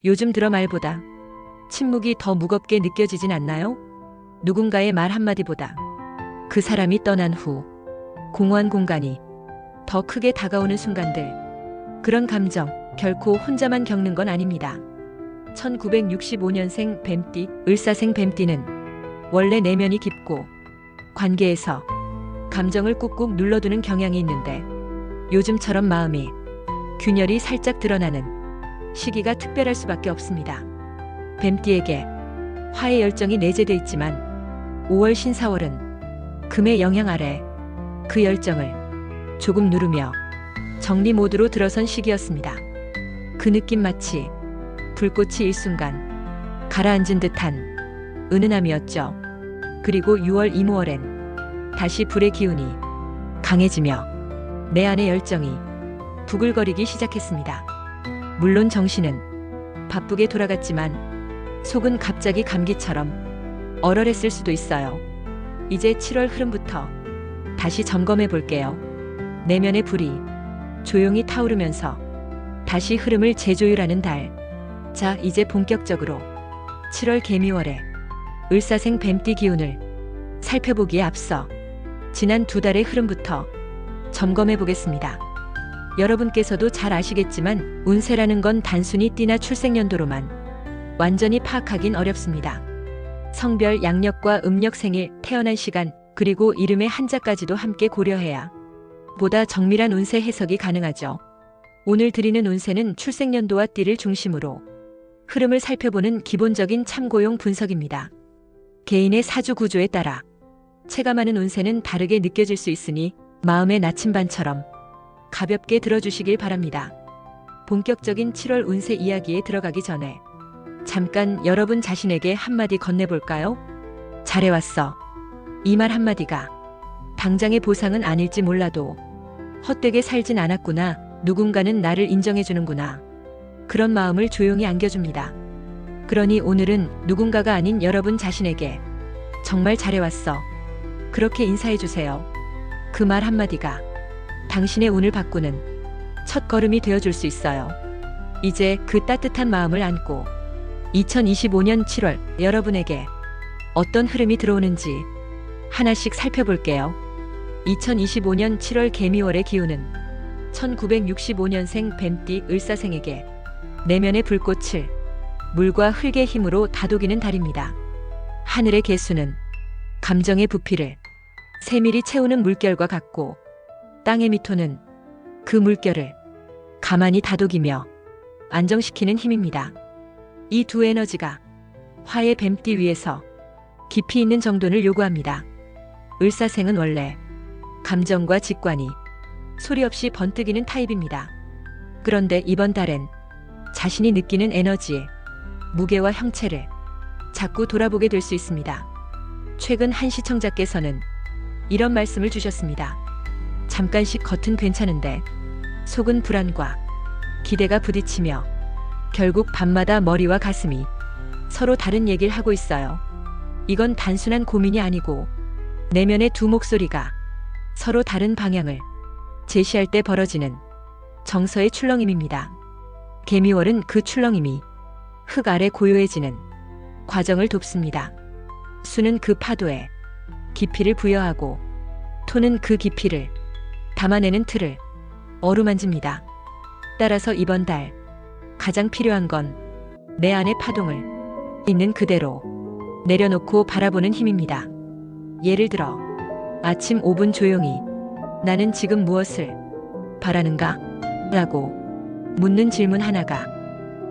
요즘 들어 말보다 침묵이 더 무겁게 느껴지진 않나요? 누군가의 말 한마디보다 그 사람이 떠난 후 공허한 공간이 더 크게 다가오는 순간들. 그런 감정 결코 혼자만 겪는 건 아닙니다. 1965년생 뱀띠, 을사생 뱀띠는 원래 내면이 깊고 관계에서 감정을 꾹꾹 눌러두는 경향이 있는데 요즘처럼 마음이 균열이 살짝 드러나는 시기가 특별할 수밖에 없습니다. 뱀띠에게 화의 열정이 내재돼 있지만 5월 신사월은 금의 영향 아래 그 열정을 조금 누르며 정리 모드로 들어선 시기였습니다. 그 느낌 마치 불꽃이 일순간 가라앉은 듯한 은은함이었죠. 그리고 6월 이모월엔 다시 불의 기운이 강해지며 내 안의 열정이 부글거리기 시작했습니다. 물론 정신은 바쁘게 돌아갔지만 속은 갑자기 감기처럼 얼얼했을 수도 있어요. 이제 7월 흐름부터 다시 점검해 볼게요. 내면의 불이 조용히 타오르면서 다시 흐름을 재조율하는 달. 자, 이제 본격적으로 7월 개미월의 을사생 뱀띠 기운을 살펴보기에 앞서 지난 2달의 흐름부터 점검해 보겠습니다. 여러분께서도 잘 아시겠지만 운세라는 건 단순히 띠나 출생연도로만 완전히 파악하긴 어렵습니다. 성별, 양력과 음력, 생일, 태어난 시간, 그리고 이름의 한자까지도 함께 고려해야 보다 정밀한 운세 해석이 가능하죠. 오늘 드리는 운세는 출생연도와 띠를 중심으로 흐름을 살펴보는 기본적인 참고용 분석입니다. 개인의 사주 구조에 따라 체감하는 운세는 다르게 느껴질 수 있으니 마음의 나침반처럼 가볍게 들어주시길 바랍니다. 본격적인 7월 운세 이야기에 들어가기 전에 잠깐 여러분 자신에게 한마디 건네볼까요? 잘해왔어. 이 말 한마디가 당장의 보상은 아닐지 몰라도 헛되게 살진 않았구나. 누군가는 나를 인정해주는구나. 그런 마음을 조용히 안겨줍니다. 그러니 오늘은 누군가가 아닌 여러분 자신에게 정말 잘해왔어. 그렇게 인사해주세요. 그 말 한마디가 당신의 운을 바꾸는 첫 걸음이 되어줄 수 있어요. 이제 그 따뜻한 마음을 안고 2025년 7월 여러분에게 어떤 흐름이 들어오는지 하나씩 살펴볼게요. 2025년 7월 개미월의 기운은 1965년생 뱀띠 을사생에게 내면의 불꽃을 물과 흙의 힘으로 다독이는 달입니다. 하늘의 개수는 감정의 부피를 세밀히 채우는 물결과 같고 땅의 미토는 그 물결을 가만히 다독이며 안정시키는 힘입니다. 이 두 에너지가 화의 뱀띠 위에서 깊이 있는 정돈을 요구합니다. 을사생은 원래 감정과 직관이 소리 없이 번뜩이는 타입입니다. 그런데 이번 달엔 자신이 느끼는 에너지의 무게와 형체를 자꾸 돌아보게 될 수 있습니다. 최근 한 시청자께서는 이런 말씀을 주셨습니다. 잠깐씩 겉은 괜찮은데 속은 불안과 기대가 부딪히며 결국 밤마다 머리와 가슴이 서로 다른 얘기를 하고 있어요. 이건 단순한 고민이 아니고 내면의 두 목소리가 서로 다른 방향을 제시할 때 벌어지는 정서의 출렁임입니다. 개미월은 그 출렁임이 흙 아래 고요해지는 과정을 돕습니다. 수는 그 파도에 깊이를 부여하고 토는 그 깊이를 담아내는 틀을 어루만집니다. 따라서 이번 달 가장 필요한 건 내 안의 파동을 있는 그대로 내려놓고 바라보는 힘입니다. 예를 들어 아침 5분 조용히 나는 지금 무엇을 바라는가? 라고 묻는 질문 하나가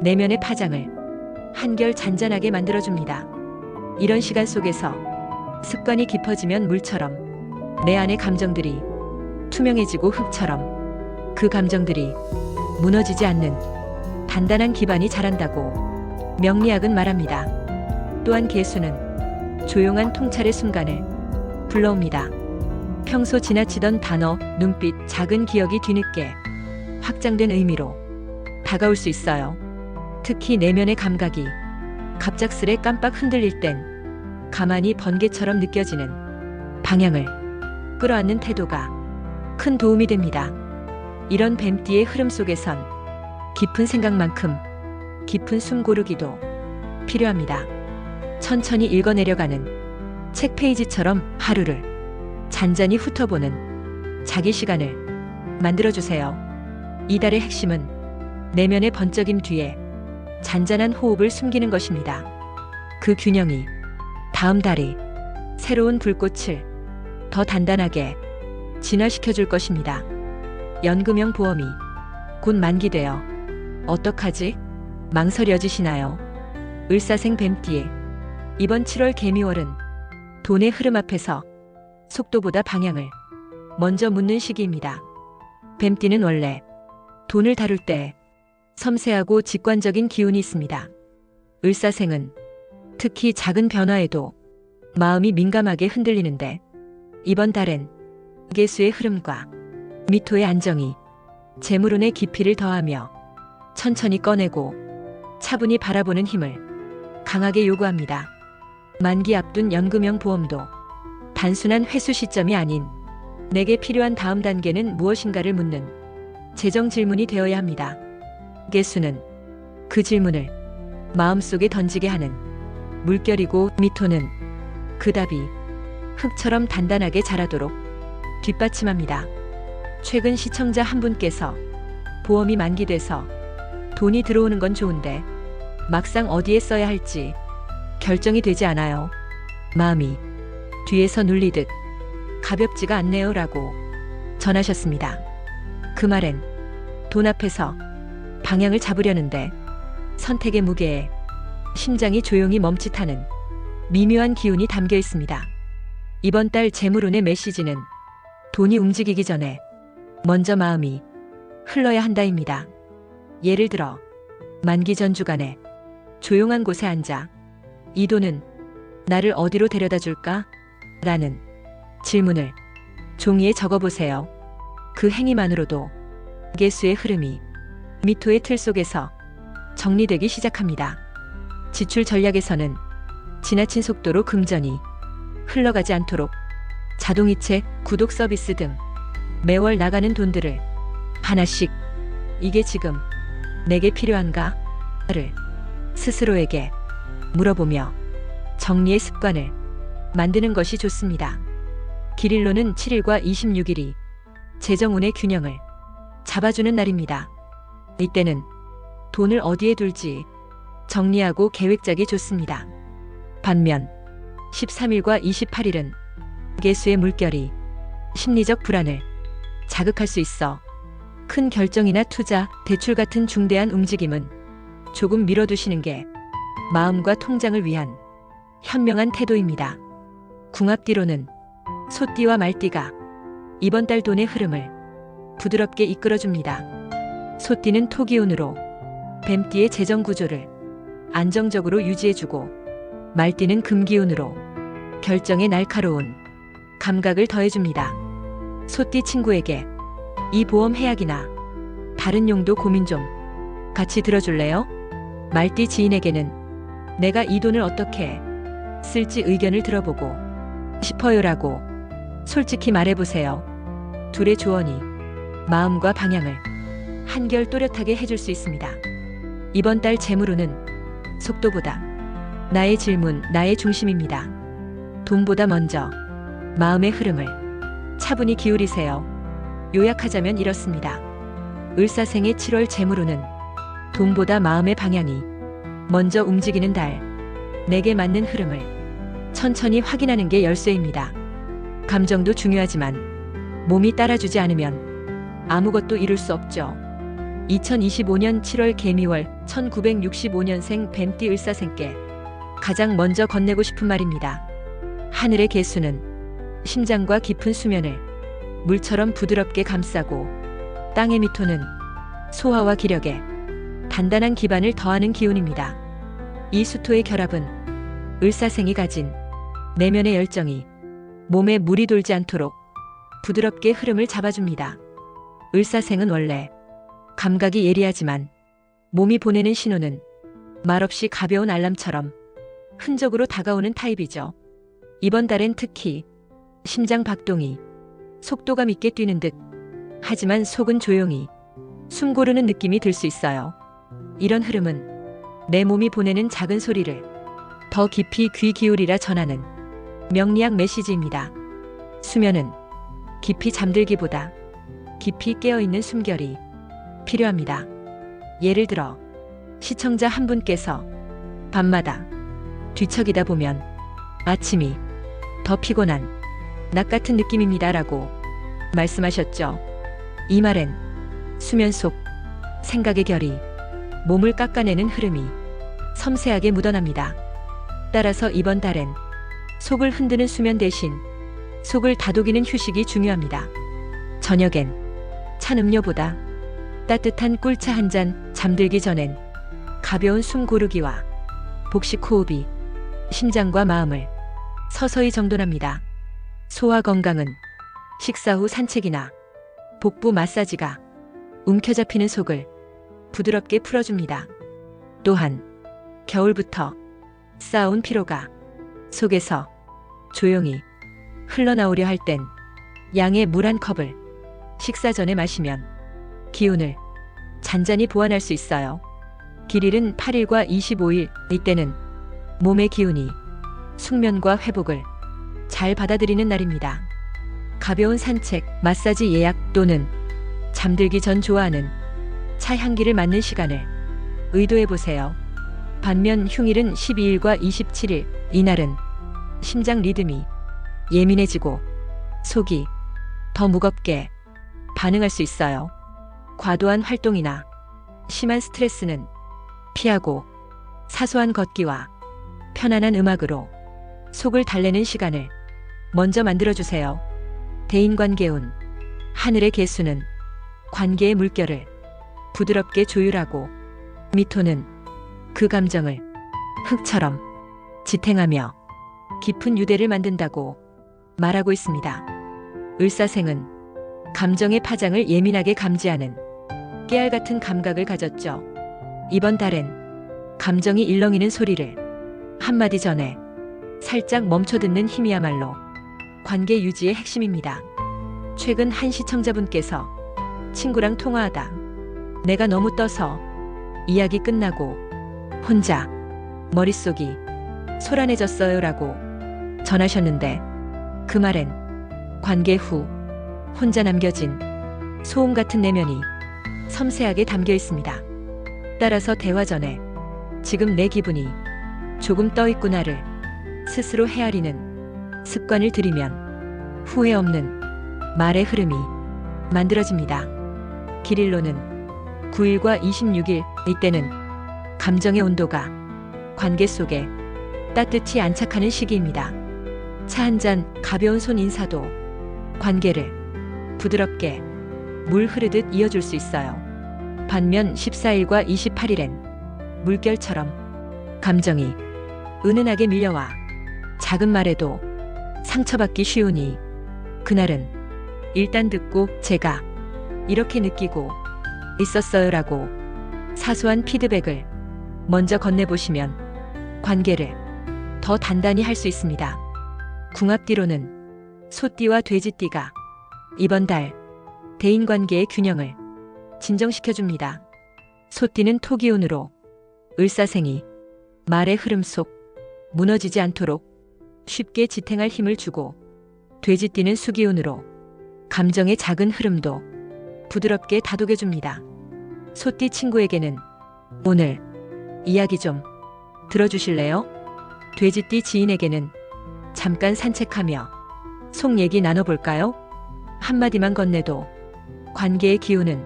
내면의 파장을 한결 잔잔하게 만들어줍니다. 이런 시간 속에서 습관이 깊어지면 물처럼 내 안의 감정들이 투명해지고 흙처럼 그 감정들이 무너지지 않는 단단한 기반이 자란다고 명리학은 말합니다. 또한 개수는 조용한 통찰의 순간을 불러옵니다. 평소 지나치던 단어, 눈빛, 작은 기억이 뒤늦게 확장된 의미로 다가올 수 있어요. 특히 내면의 감각이 갑작스레 깜빡 흔들릴 땐 가만히 번개처럼 느껴지는 방향을 끌어안는 태도가 큰 도움이 됩니다. 이런 뱀띠의 흐름 속에선 깊은 생각만큼 깊은 숨 고르기도 필요합니다. 천천히 읽어내려가는 책 페이지처럼 하루를 잔잔히 훑어보는 자기 시간을 만들어주세요. 이달의 핵심은 내면의 번쩍임 뒤에 잔잔한 호흡을 숨기는 것입니다. 그 균형이 다음 달이 새로운 불꽃을 더 단단하게 진화시켜줄 것입니다. 연금형 보험이 곧 만기되어 어떡하지? 망설여지시나요? 을사생 뱀띠 이번 7월 개미월은 돈의 흐름 앞에서 속도보다 방향을 먼저 묻는 시기입니다. 뱀띠는 원래 돈을 다룰 때 섬세하고 직관적인 기운이 있습니다. 을사생은 특히 작은 변화에도 마음이 민감하게 흔들리는데 이번 달엔 개수의 흐름과 미토의 안정이 재물운의 깊이를 더하며 천천히 꺼내고 차분히 바라보는 힘을 강하게 요구합니다. 만기 앞둔 연금형 보험도 단순한 회수 시점이 아닌 내게 필요한 다음 단계는 무엇인가를 묻는 재정 질문이 되어야 합니다. 개수는 그 질문을 마음속에 던지게 하는 물결이고 미토는 그 답이 흙처럼 단단하게 자라도록 뒷받침합니다. 최근 시청자 한 분께서 보험이 만기돼서 돈이 들어오는 건 좋은데 막상 어디에 써야 할지 결정이 되지 않아요. 마음이 뒤에서 눌리듯 가볍지가 않네요 라고 전하셨습니다. 그 말엔 돈 앞에서 방향을 잡으려는데 선택의 무게에 심장이 조용히 멈칫하는 미묘한 기운이 담겨 있습니다. 이번 달 재물운의 메시지는 돈이 움직이기 전에 먼저 마음이 흘러야 한다입니다. 예를 들어 만기 전 주간에 조용한 곳에 앉아 이 돈은 나를 어디로 데려다 줄까? 라는 질문을 종이에 적어보세요. 그 행위만으로도 개수의 흐름이 미토의 틀 속에서 정리되기 시작합니다. 지출 전략에서는 지나친 속도로 금전이 흘러가지 않도록 자동이체, 구독 서비스 등 매월 나가는 돈들을 하나씩 이게 지금 내게 필요한가? 를 스스로에게 물어보며 정리의 습관을 만드는 것이 좋습니다. 길일로는 7일과 26일이 재정운의 균형을 잡아주는 날입니다. 이때는 돈을 어디에 둘지 정리하고 계획 짜기 좋습니다. 반면 13일과 28일은 개수의 물결이 심리적 불안을 자극할 수 있어 큰 결정이나 투자, 대출 같은 중대한 움직임은 조금 미뤄두시는 게 마음과 통장을 위한 현명한 태도입니다. 궁합띠로는 소띠와 말띠가 이번 달 돈의 흐름을 부드럽게 이끌어줍니다. 소띠는 토기운으로 뱀띠의 재정 구조를 안정적으로 유지해주고 말띠는 금기운으로 결정의 날카로운 감각을 더해줍니다. 소띠 친구에게 이 보험 해약이나 다른 용도 고민 좀 같이 들어줄래요? 말띠 지인에게는 내가 이 돈을 어떻게 쓸지 의견을 들어보고 싶어요라고 솔직히 말해보세요. 둘의 조언이 마음과 방향을 한결 또렷하게 해줄 수 있습니다. 이번 달 재물운은 속도보다 나의 질문, 나의 중심입니다. 돈보다 먼저 마음의 흐름을 차분히 기울이세요. 요약하자면 이렇습니다. 을사생의 7월 재물운은 돈보다 마음의 방향이 먼저 움직이는 달, 내게 맞는 흐름을 천천히 확인하는 게 열쇠입니다. 감정도 중요하지만 몸이 따라주지 않으면 아무것도 이룰 수 없죠. 2025년 7월 개미월 1965년생 뱀띠 을사생께 가장 먼저 건네고 싶은 말입니다. 하늘의 개수는 심장과 깊은 수면을 물처럼 부드럽게 감싸고 땅의 미토는 소화와 기력에 단단한 기반을 더하는 기운입니다. 이 수토의 결합은 을사생이 가진 내면의 열정이 몸에 물이 돌지 않도록 부드럽게 흐름을 잡아줍니다. 을사생은 원래 감각이 예리하지만 몸이 보내는 신호는 말없이 가벼운 알람처럼 흔적으로 다가오는 타입이죠. 이번 달엔 특히 심장 박동이 속도감 있게 뛰는 듯 하지만 속은 조용히 숨 고르는 느낌이 들 수 있어요. 이런 흐름은 내 몸이 보내는 작은 소리를 더 깊이 귀 기울이라 전하는 명리학 메시지입니다. 수면은 깊이 잠들기보다 깊이 깨어있는 숨결이 필요합니다. 예를 들어 시청자 한 분께서 밤마다 뒤척이다 보면 아침이 더 피곤한 낮 같은 느낌입니다 라고 말씀하셨죠. 이 말엔 수면 속 생각의 결이 몸을 깎아내는 흐름이 섬세하게 묻어납니다. 따라서 이번 달엔 속을 흔드는 수면 대신 속을 다독이는 휴식이 중요합니다. 저녁엔 찬 음료보다 따뜻한 꿀차 한 잔, 잠들기 전엔 가벼운 숨 고르기와 복식 호흡이 심장과 마음을 서서히 정돈합니다. 소화 건강은 식사 후 산책이나 복부 마사지가 움켜잡히는 속을 부드럽게 풀어줍니다. 또한 겨울부터 쌓아온 피로가 속에서 조용히 흘러나오려 할 땐 양의 물 한 컵을 식사 전에 마시면 기운을 잔잔히 보완할 수 있어요. 길일은 8일과 25일, 이때는 몸의 기운이 숙면과 회복을 잘 받아들이는 날입니다. 가벼운 산책, 마사지 예약 또는 잠들기 전 좋아하는 차 향기를 맡는 시간을 의도해 보세요. 반면 흉일은 12일과 27일, 이날은 심장 리듬이 예민해지고 속이 더 무겁게 반응할 수 있어요. 과도한 활동이나 심한 스트레스는 피하고 사소한 걷기와 편안한 음악으로 속을 달래는 시간을 먼저 만들어주세요. 대인관계운 하늘의 개수는 관계의 물결을 부드럽게 조율하고 미토는 그 감정을 흙처럼 지탱하며 깊은 유대를 만든다고 말하고 있습니다. 을사생은 감정의 파장을 예민하게 감지하는 깨알 같은 감각을 가졌죠. 이번 달엔 감정이 일렁이는 소리를 한마디 전에 살짝 멈춰 듣는 힘이야말로 관계 유지의 핵심입니다. 최근 한 시청자분께서 친구랑 통화하다 내가 너무 떠서 이야기 끝나고 혼자 머릿속이 소란해졌어요 라고 전하셨는데 그 말엔 관계 후 혼자 남겨진 소음 같은 내면이 섬세하게 담겨 있습니다. 따라서 대화 전에 지금 내 기분이 조금 떠있구나를 스스로 헤아리는 습관을 들이면 후회 없는 말의 흐름이 만들어집니다. 길일로는 9일과 26일, 이때는 감정의 온도가 관계 속에 따뜻히 안착하는 시기입니다. 차 한 잔, 가벼운 손 인사도 관계를 부드럽게 물 흐르듯 이어줄 수 있어요. 반면 14일과 28일엔 물결처럼 감정이 은은하게 밀려와 작은 말에도 상처받기 쉬우니 그날은 일단 듣고 제가 이렇게 느끼고 있었어요 라고 사소한 피드백을 먼저 건네보시면 관계를 더 단단히 할 수 있습니다. 궁합띠로는 소띠와 돼지띠가 이번 달 대인관계의 균형을 진정시켜줍니다. 소띠는 토기운으로 을사생이 말의 흐름 속 무너지지 않도록 쉽게 지탱할 힘을 주고 돼지띠는 수기운으로 감정의 작은 흐름도 부드럽게 다독여줍니다. 소띠 친구에게는 오늘 이야기 좀 들어주실래요? 돼지띠 지인에게는 잠깐 산책하며 속 얘기 나눠볼까요? 한마디만 건네도 관계의 기운은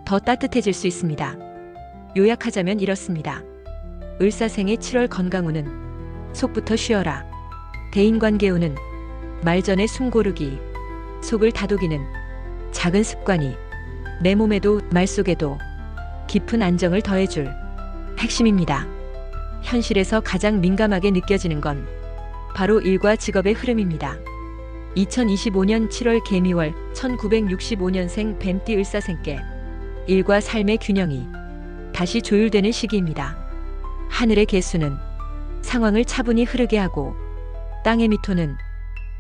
더 따뜻해질 수 있습니다. 요약하자면 이렇습니다. 을사생의 7월 건강운은 속부터 쉬어라. 대인관계운은 말 전에 숨 고르기. 속을 다독이는 작은 습관이 내 몸에도 말 속에도 깊은 안정을 더해줄 핵심입니다. 현실에서 가장 민감하게 느껴지는 건 바로 일과 직업의 흐름입니다. 2025년 7월 개미월 1965년생 뱀띠 을사생께 일과 삶의 균형이 다시 조율되는 시기입니다. 하늘의 개수는 상황을 차분히 흐르게 하고 땅의 미토는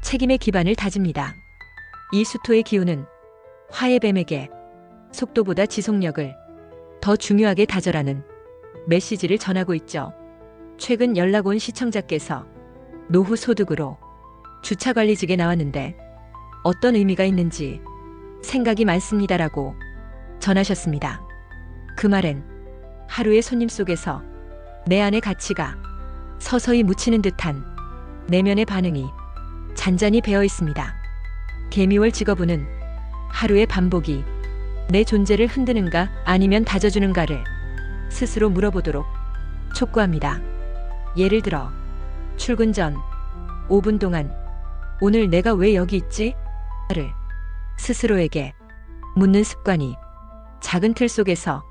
책임의 기반을 다집니다. 이 수토의 기운은 화의 뱀에게 속도보다 지속력을 더 중요하게 다져라는 메시지를 전하고 있죠. 최근 연락 온 시청자께서 노후 소득으로 주차관리직에 나왔는데 어떤 의미가 있는지 생각이 많습니다라고 전하셨습니다. 그 말엔 하루의 손님 속에서 내 안의 가치가 서서히 묻히는 듯한 내면의 반응이 잔잔히 배어 있습니다. 개미월 직업운은 하루의 반복이 내 존재를 흔드는가 아니면 다져주는가를 스스로 물어보도록 촉구합니다. 예를 들어 출근 전 5분 동안 오늘 내가 왜 여기 있지? 를 스스로에게 묻는 습관이 작은 틀 속에서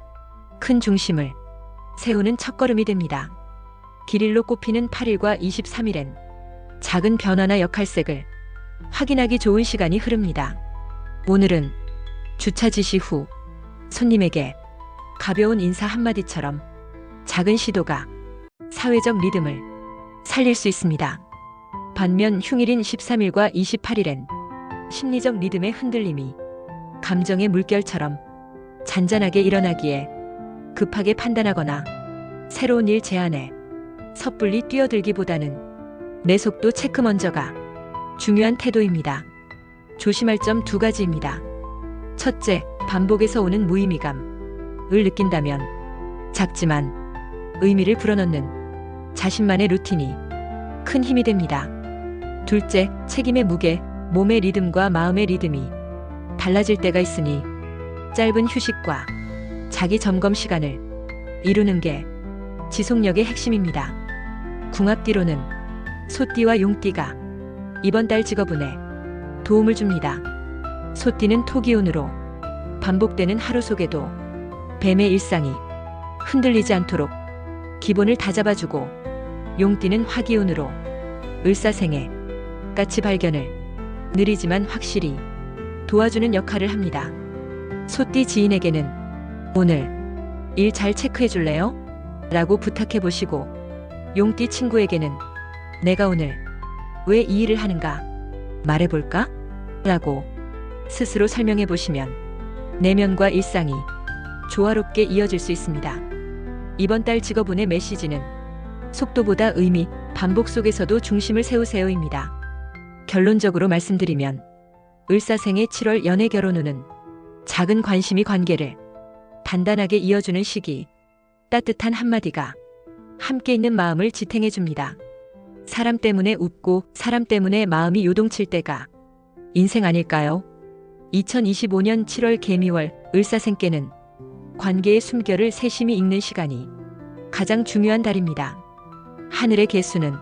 큰 중심을 세우는 첫걸음이 됩니다. 길일로 꼽히는 8일과 23일엔 작은 변화나 역할색을 확인하기 좋은 시간이 흐릅니다. 오늘은 주차 지시 후 손님에게 가벼운 인사 한마디처럼 작은 시도가 사회적 리듬을 살릴 수 있습니다. 반면 흉일인 13일과 28일엔 심리적 리듬의 흔들림이 감정의 물결처럼 잔잔하게 일어나기에 급하게 판단하거나 새로운 일 제안에 섣불리 뛰어들기보다는 내 속도 체크 먼저가 중요한 태도입니다. 조심할 점 두 가지입니다. 첫째, 반복에서 오는 무의미감을 느낀다면 작지만 의미를 불어넣는 자신만의 루틴이 큰 힘이 됩니다. 둘째, 책임의 무게, 몸의 리듬과 마음의 리듬이 달라질 때가 있으니 짧은 휴식과 자기 점검 시간을 이루는 게 지속력의 핵심입니다. 궁합띠로는 소띠와 용띠가 이번 달 직업운에 도움을 줍니다. 소띠는 토기운으로 반복되는 하루 속에도 뱀의 일상이 흔들리지 않도록 기본을 다잡아주고, 용띠는 화기운으로 을사생의 가치 발견을 느리지만 확실히 도와주는 역할을 합니다. 소띠 지인에게는 오늘 일 잘 체크해 줄래요? 라고 부탁해 보시고, 용띠 친구에게는 내가 오늘 왜 이 일을 하는가 말해볼까? 라고 스스로 설명해 보시면 내면과 일상이 조화롭게 이어질 수 있습니다. 이번 달 직업운의 메시지는 속도보다 의미, 반복 속에서도 중심을 세우세요입니다. 결론적으로 말씀드리면 을사생의 7월 연애 결혼운은 작은 관심이 관계를 단단하게 이어주는 시기, 따뜻한 한마디가 함께 있는 마음을 지탱해 줍니다. 사람 때문에 웃고 사람 때문에 마음이 요동칠 때가 인생 아닐까요? 2025년 7월 개미월 을사생께는 관계의 숨결을 세심히 읽는 시간이 가장 중요한 달입니다. 하늘의 개수는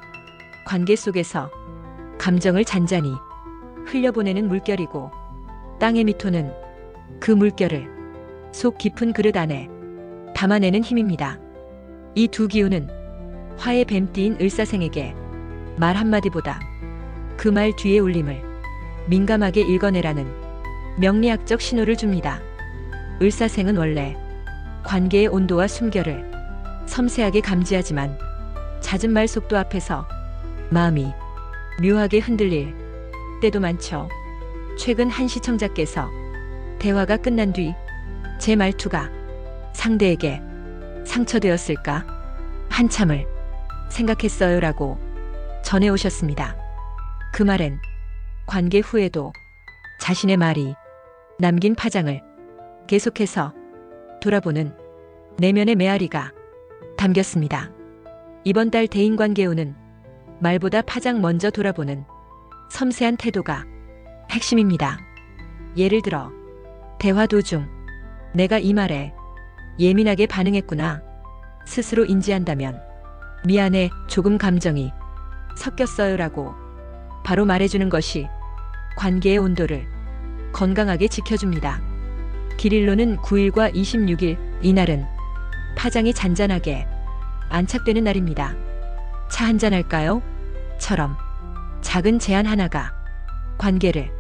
관계 속에서 감정을 잔잔히 흘려보내는 물결이고, 땅의 미토는 그 물결을 속 깊은 그릇 안에 담아내는 힘입니다. 이 두 기운은 화의 뱀띠인 을사생에게 말 한마디보다 그 말 뒤의 울림을 민감하게 읽어내라는 명리학적 신호를 줍니다. 을사생은 원래 관계의 온도와 숨결을 섬세하게 감지하지만 잦은 말 속도 앞에서 마음이 묘하게 흔들릴 때도 많죠. 최근 한 시청자께서 대화가 끝난 뒤 제 말투가 상대에게 상처되었을까 한참을 생각했어요 라고 전해오셨습니다. 그 말엔 관계 후에도 자신의 말이 남긴 파장을 계속해서 돌아보는 내면의 메아리가 담겼습니다. 이번 달 대인관계운은 말보다 파장 먼저 돌아보는 섬세한 태도가 핵심입니다. 예를 들어 대화 도중 내가 이 말에 예민하게 반응했구나 스스로 인지한다면 미안해, 조금 감정이 섞였어요 라고 바로 말해주는 것이 관계의 온도를 건강하게 지켜줍니다. 길일로는 9일과 26일, 이날은 파장이 잔잔하게 안착되는 날입니다. 차 한잔 할까요? 처럼 작은 제안 하나가 관계를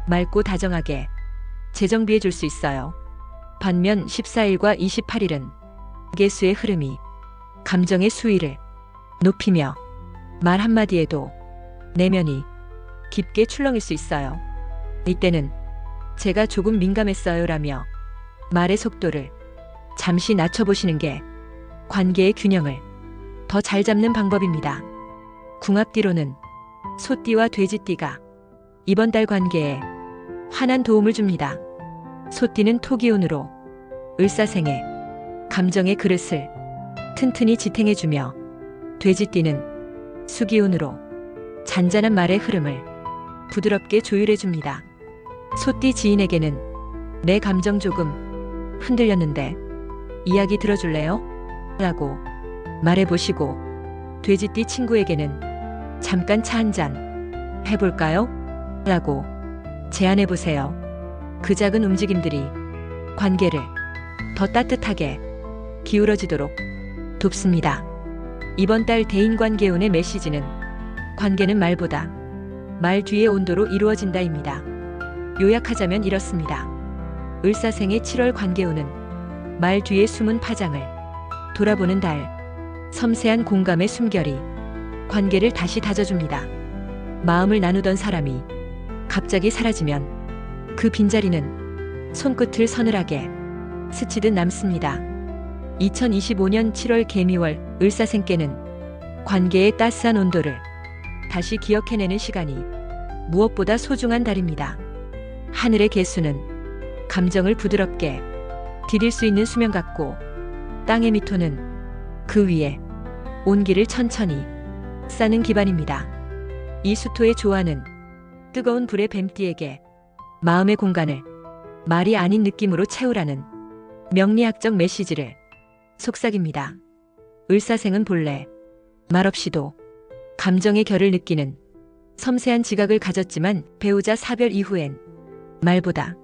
맑고 다정하게 재정비해 줄 수 있어요. 반면 14일과 28일은 개수의 흐름이 감정의 수위를 높이며 말 한마디에도 내면이 깊게 출렁일 수 있어요. 이때는 제가 조금 민감했어요 라며 말의 속도를 잠시 낮춰보시는 게 관계의 균형을 더 잘 잡는 방법입니다. 궁합띠로는 소띠와 돼지띠가 이번 달 관계에 환한 도움을 줍니다. 소띠는 토기운으로 을사생에 감정의 그릇을 튼튼히 지탱해주며, 돼지띠는 수기운으로 잔잔한 말의 흐름을 부드럽게 조율해줍니다. 소띠 지인에게는 내 감정 조금 흔들렸는데 이야기 들어줄래요? 라고 말해보시고, 돼지띠 친구에게는 잠깐 차 한잔 해볼까요? 라고 제안해보세요. 그 작은 움직임들이 관계를 더 따뜻하게 기울어지도록 돕습니다. 이번 달 대인관계운의 메시지는 관계는 말보다 말 뒤의 온도로 이루어진다입니다. 요약하자면 이렇습니다. 을사생의 7월 관계운은 말 뒤의 숨은 파장을 돌아보는 달, 섬세한 공감의 숨결이 관계를 다시 다져줍니다. 마음을 나누던 사람이 갑자기 사라지면 그 빈자리는 손끝을 서늘하게 스치듯 남습니다. 2025년 7월 개미월 을사생께는 관계의 따스한 온도를 다시 기억해내는 시간이 무엇보다 소중한 달입니다. 하늘의 개수는 감정을 부드럽게 디딜 수 있는 수면 같고, 땅의 미토는 그 위에 온기를 천천히 쌓는 기반입니다. 이 수토의 조화는 뜨거운 불의 뱀띠에게 마음의 공간을 말이 아닌 느낌으로 채우라는 명리학적 메시지를 속삭입니다. 을사생은 본래 말없이도 감정의 결을 느끼는 섬세한 지각을 가졌지만, 배우자 사별 이후엔 말보다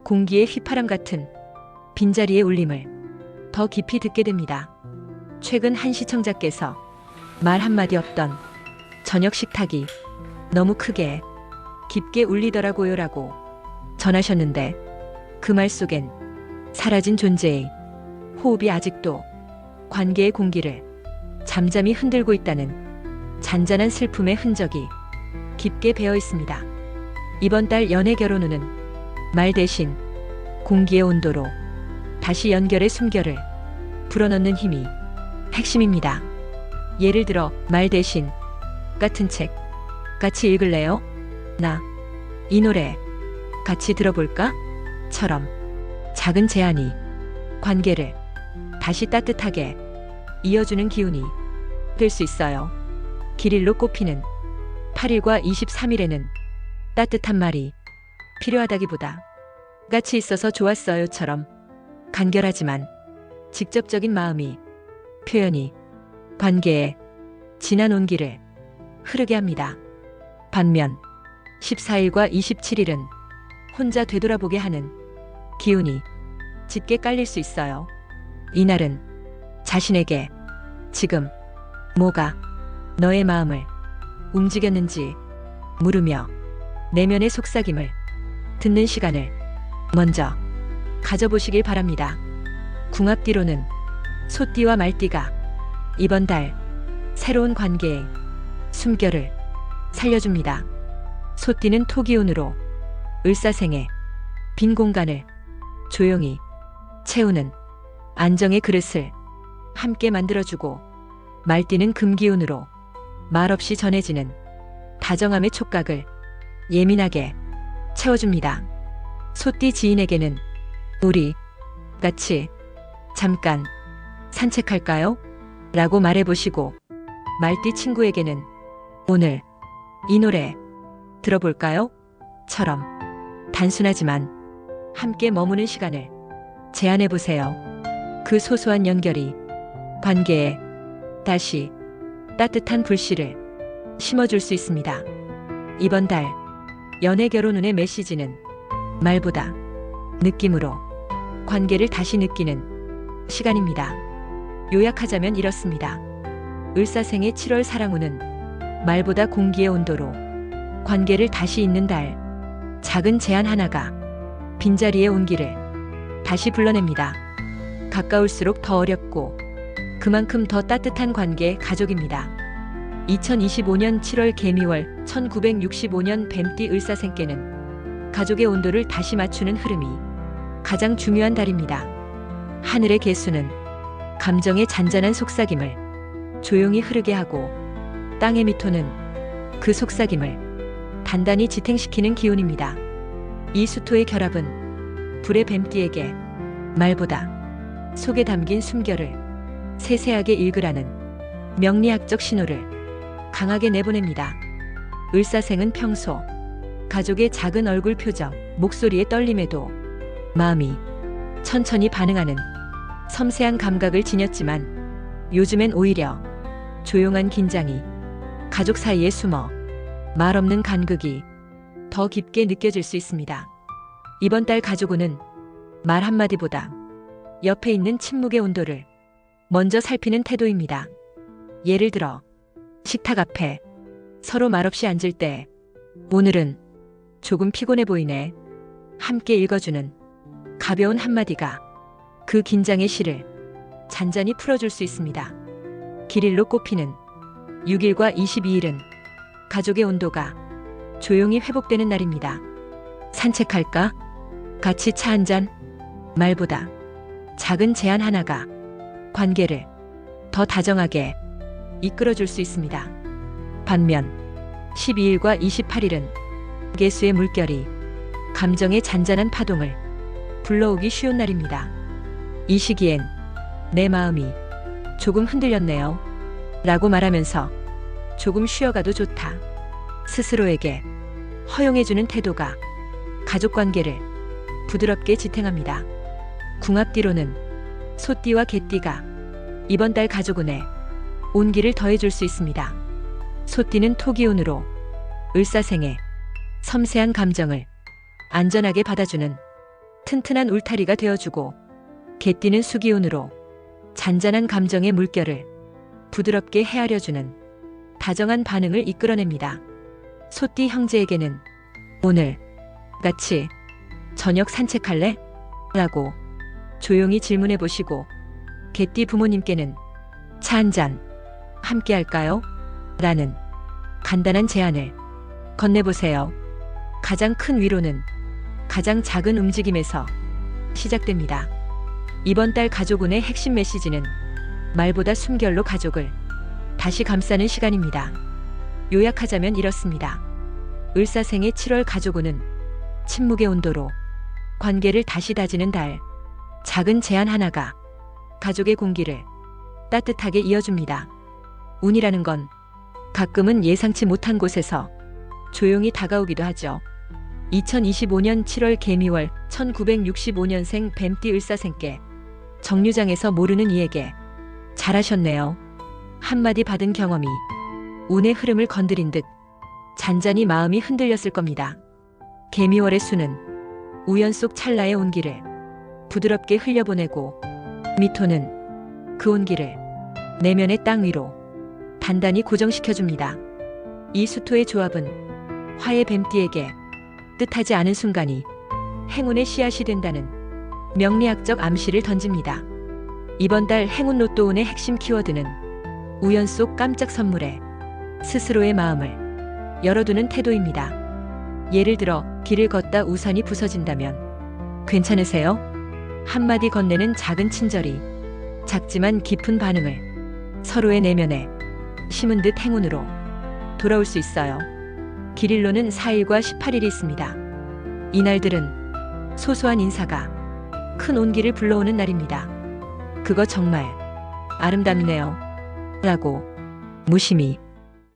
공기의 휘파람 같은 빈자리의 울림을 더 깊이 듣게 됩니다. 최근 한 시청자께서 말 한마디 없던 저녁 식탁이 너무 크게 깊게 울리더라고요 라고 전하셨는데, 그 말 속엔 사라진 존재의 호흡이 아직도 관계의 공기를 잠잠히 흔들고 있다는 잔잔한 슬픔의 흔적이 깊게 배어 있습니다. 이번 달 연애 결혼운은 말 대신 공기의 온도로 다시 연결의 숨결을 불어넣는 힘이 핵심입니다. 예를 들어, 말 대신 같은 책 같이 읽을래요? 나 이 노래 같이 들어볼까? 처럼 작은 제안이 관계를 다시 따뜻하게 이어주는 기운이 될 수 있어요. 길일로 꼽히는 8일과 23일에는 따뜻한 말이 필요하다기보다 같이 있어서 좋았어요처럼 간결하지만 직접적인 마음이 표현이 관계에 진한 온기를 흐르게 합니다. 반면 14일과 27일은 혼자 되돌아보게 하는 기운이 짙게 깔릴 수 있어요. 이날은 자신에게 지금 뭐가 너의 마음을 움직였는지 물으며 내면의 속삭임을 듣는 시간을 먼저 가져보시길 바랍니다. 궁합띠로는 소띠와 말띠가 이번 달 새로운 관계의 숨결을 살려줍니다. 소띠는 토기운으로 을사생의 빈 공간을 조용히 채우는 안정의 그릇을 함께 만들어주고, 말띠는 금기운으로 말없이 전해지는 다정함의 촉각을 예민하게 채워줍니다. 소띠 지인에게는 우리 같이 잠깐 산책할까요? 라고 말해보시고, 말띠 친구에게는 오늘 이 노래 들어볼까요? 처럼 단순하지만 함께 머무는 시간을 제안해보세요. 그 소소한 연결이 관계에 다시 따뜻한 불씨를 심어줄 수 있습니다. 이번 달 연애 결혼운의 메시지는 말보다 느낌으로 관계를 다시 느끼는 시간입니다. 요약하자면 이렇습니다. 을사생의 7월 사랑운은 말보다 공기의 온도로 관계를 다시 잇는 달, 작은 제안 하나가 빈자리의 온기를 다시 불러냅니다. 가까울수록 더 어렵고 그만큼 더 따뜻한 관계 가족입니다. 2025년 7월 개미월 1965년 뱀띠 을사생께는 가족의 온도를 다시 맞추는 흐름이 가장 중요한 달입니다. 하늘의 개수는 감정의 잔잔한 속삭임을 조용히 흐르게 하고 땅의 미토는 그 속삭임을 단단히 지탱시키는 기운입니다. 이 수토의 결합은 불의 뱀띠에게 말보다 속에 담긴 숨결을 세세하게 읽으라는 명리학적 신호를 강하게 내보냅니다. 을사생은 평소 가족의 작은 얼굴 표정, 목소리의 떨림에도 마음이 천천히 반응하는 섬세한 감각을 지녔지만 요즘엔 오히려 조용한 긴장이 가족 사이에 숨어 말없는 간극이 더 깊게 느껴질 수 있습니다. 이번 달 가족은 말 한마디보다 옆에 있는 침묵의 온도를 먼저 살피는 태도입니다. 예를 들어 식탁 앞에 서로 말없이 앉을 때 오늘은 조금 피곤해 보이네. 함께 읽어주는 가벼운 한마디가 그 긴장의 실을 잔잔히 풀어줄 수 있습니다. 길일로 꼽히는 6일과 22일은 가족의 온도가 조용히 회복되는 날입니다. 산책할까? 같이 차 한잔? 말보다 작은 제안 하나가 관계를 더 다정하게 이끌어줄 수 있습니다. 반면 12일과 28일은 개수의 물결이 감정의 잔잔한 파동을 불러오기 쉬운 날입니다. 이 시기엔 내 마음이 조금 흔들렸네요. 라고 말하면서 조금 쉬어가도 좋다. 스스로에게 허용해주는 태도가 가족 관계를 부드럽게 지탱합니다. 궁합띠로는 소띠와 개띠가 이번 달 가족운에 온기를 더해줄 수 있습니다. 소띠는 토기운으로 을사생의 섬세한 감정을 안전하게 받아주는 튼튼한 울타리가 되어주고, 개띠는 수기운으로 잔잔한 감정의 물결을 부드럽게 헤아려주는 다정한 반응을 이끌어냅니다. 소띠 형제에게는 오늘 같이 저녁 산책할래? 라고 조용히 질문해 보시고, 개띠 부모님께는 차 한잔 함께 할까요? 라는 간단한 제안을 건네보세요. 가장 큰 위로는 가장 작은 움직임에서 시작됩니다. 이번 달 가족운의 핵심 메시지는 말보다 숨결로 가족을 다시 감싸는 시간입니다. 요약하자면 이렇습니다. 을사생의 7월 가족운은 침묵의 온도로 관계를 다시 다지는 달, 작은 제안 하나가 가족의 공기를 따뜻하게 이어줍니다. 운이라는 건 가끔은 예상치 못한 곳에서 조용히 다가오기도 하죠. 2025년 7월 개미월 1965년생 뱀띠 을사생께 정류장에서 모르는 이에게 잘하셨네요. 한마디 받은 경험이 운의 흐름을 건드린 듯 잔잔히 마음이 흔들렸을 겁니다. 개미월의 수는 우연 속 찰나의 온기를 부드럽게 흘려보내고, 미토는 그 온기를 내면의 땅 위로 단단히 고정시켜줍니다. 이 수토의 조합은 화의 뱀띠에게 뜻하지 않은 순간이 행운의 씨앗이 된다는 명리학적 암시를 던집니다. 이번 달 행운 로또운의 핵심 키워드는 우연 속 깜짝 선물에 스스로의 마음을 열어두는 태도입니다. 예를 들어 길을 걷다 우산이 부서진다면 괜찮으세요? 한마디 건네는 작은 친절이 작지만 깊은 반응을 서로의 내면에 심은 듯 행운으로 돌아올 수 있어요. 길일로는 4일과 18일이 있습니다. 이날들은 소소한 인사가 큰 온기를 불러오는 날입니다. 그거 정말 아름답네요. 라고 무심히